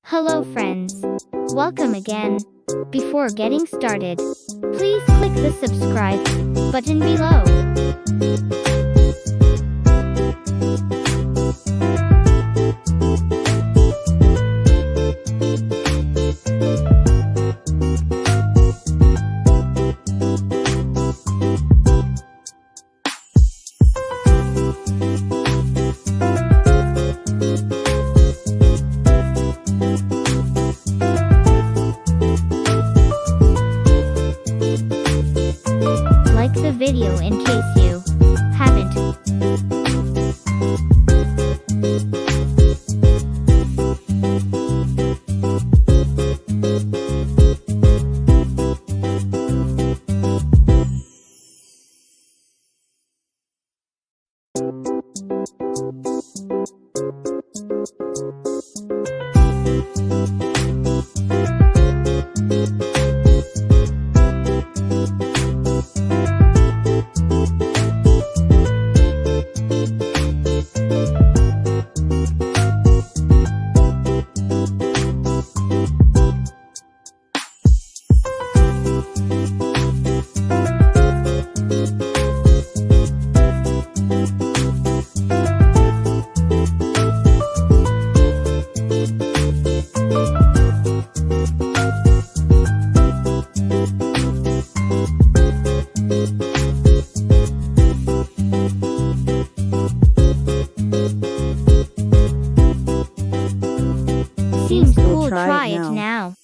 Hello friends. Welcome again. Before getting started, please click the subscribe button below. Like the video in case you haven't. Seems cool, try it now.